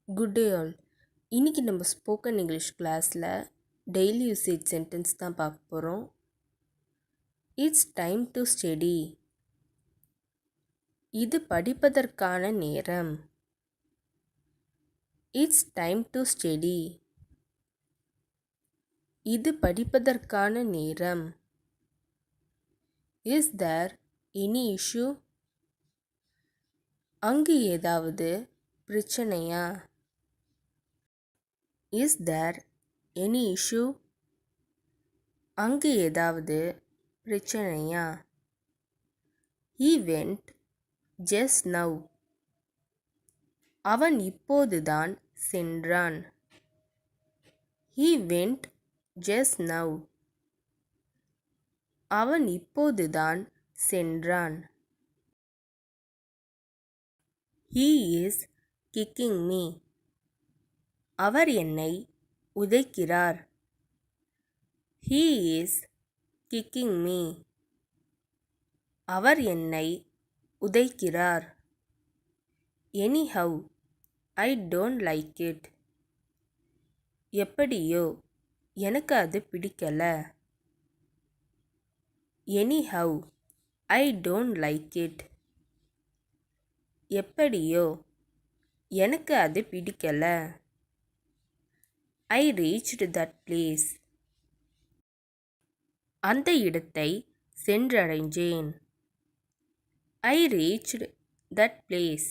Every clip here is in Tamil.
Good day all. இன்றைக்கி நம்ம ஸ்போக்கன் இங்கிலீஷ் கிளாஸில் டெய்லி யூசேஜ் சென்டென்ஸ் தான் பார்க்க போகிறோம். It's time to study. இது படிப்பதற்கான நேரம். It's time to study. இது படிப்பதற்கான நேரம். Is there any issue? அங்கு ஏதாவது பிரச்சனையா? Is there any issue? அங்கு ஏதாவது பிரச்சனையா? He went just now. அவன் இப்போதுதான் சென்றான். He went just now. அவன் இப்போதுதான் சென்றான். He is kicking me. அவர் என்னை உதைக்கிறார். He is kicking me. அவர் என்னை உதைக்கிறார். Anyhow, I don't like it. எப்படியோ எனக்கு அது பிடிக்கல. Anyhow, I don't like it. எப்படியோ எனக்கு அது பிடிக்கல. I reached that place. அந்த இடத்தை சென்றடைஞ்சேன். I reached that place.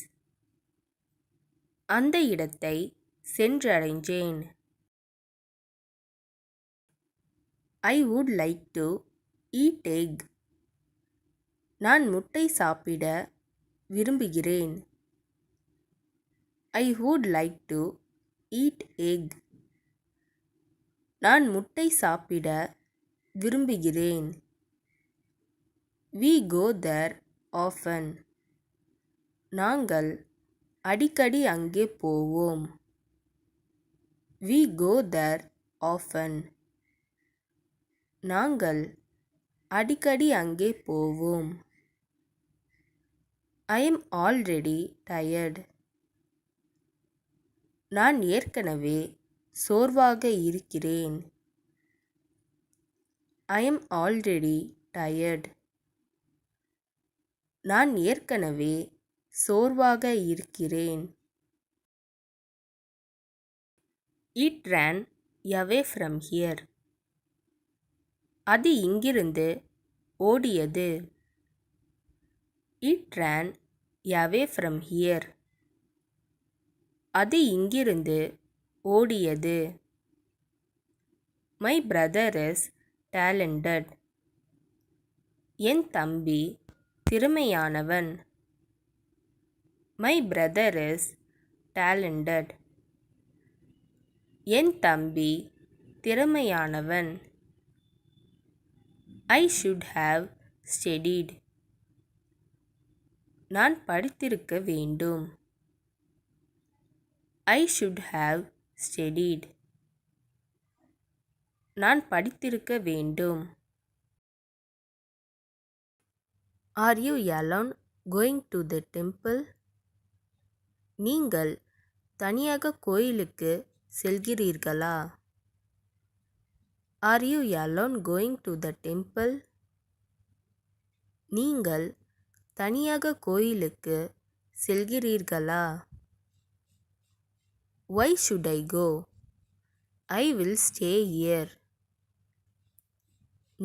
அந்த இடத்தை சென்றடைஞ்சேன். I would like to eat egg. நான் முட்டை சாப்பிட விரும்புகிறேன். I would like to eat egg. நான் முட்டை சாப்பிட விரும்புகிறேன். We go there often. நாங்கள் அடிக்கடி அங்கே போவோம். We go there often. நாங்கள் அடிக்கடி அங்கே போவோம். I am already tired. நான் ஏற்கனவே சோர்வாக இருக்கிறேன். I am already tired. நான் ஏற்கனவே சோர்வாக இருக்கிறேன். It ran away from here. அது இங்கிருந்து ஓடியது. It ran away from here. அது இங்கிருந்து ஓடியது. My brother is talented. என் தம்பி திறமையானவன். My brother is talented. என் தம்பி திறமையானவன். I should have studied. நான் படித்திருக்க வேண்டும். I should have studied. நான் படித்திருக்க வேண்டும். Are you alone going to the temple? நீங்கள் தனியாக கோயிலுக்கு செல்கிறீர்களா? Are you alone going to the temple? நீங்கள் தனியாக கோயிலுக்கு செல்கிறீர்களா? Why should I go? I will stay here.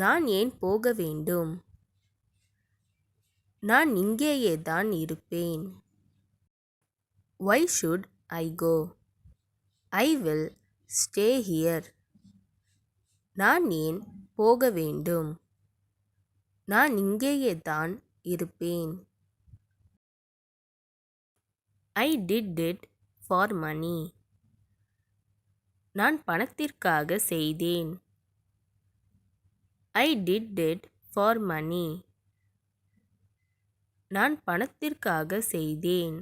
நான் ஏன் போக வேண்டும்? நான் இங்கேயே தான் இருப்பேன். Why should I go? I will stay here. நான் ஏன் போக வேண்டும்? நான் இங்கேயே தான் இருப்பேன். I did it for money. நான் பணத்திற்காக செய்தேன். I did it for money. நான் பணத்திற்காக செய்தேன்.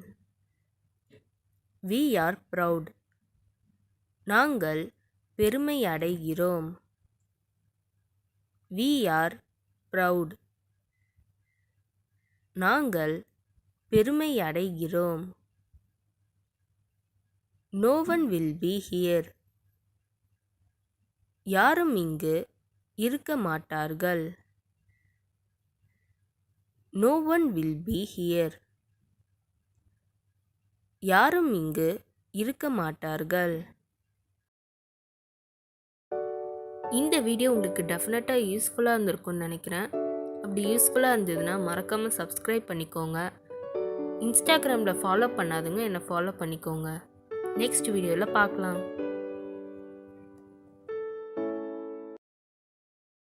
We are proud. நாங்கள் பெருமை அடைகிறோம். We are proud. நாங்கள் பெருமை அடைகிறோம். No one will be here. யாரும் இங்கு இருக்க மாட்டார்கள். No one will be here. யாரும் இங்கு இருக்க மாட்டார்கள். இந்த வீடியோ உங்களுக்கு டெஃபினட்டாக யூஸ்ஃபுல்லாக இருந்திருக்கும்னு நினைக்கிறேன். அப்படி யூஸ்ஃபுல்லாக இருந்ததுன்னா மறக்காமல் சப்ஸ்கிரைப் பண்ணிக்கோங்க. இன்ஸ்டாகிராமில் ஃபாலோ பண்ணாதுங்க, என்னை ஃபாலோ பண்ணிக்கோங்க. நெக்ஸ்ட் வீடியோவில் பார்க்கலாம்.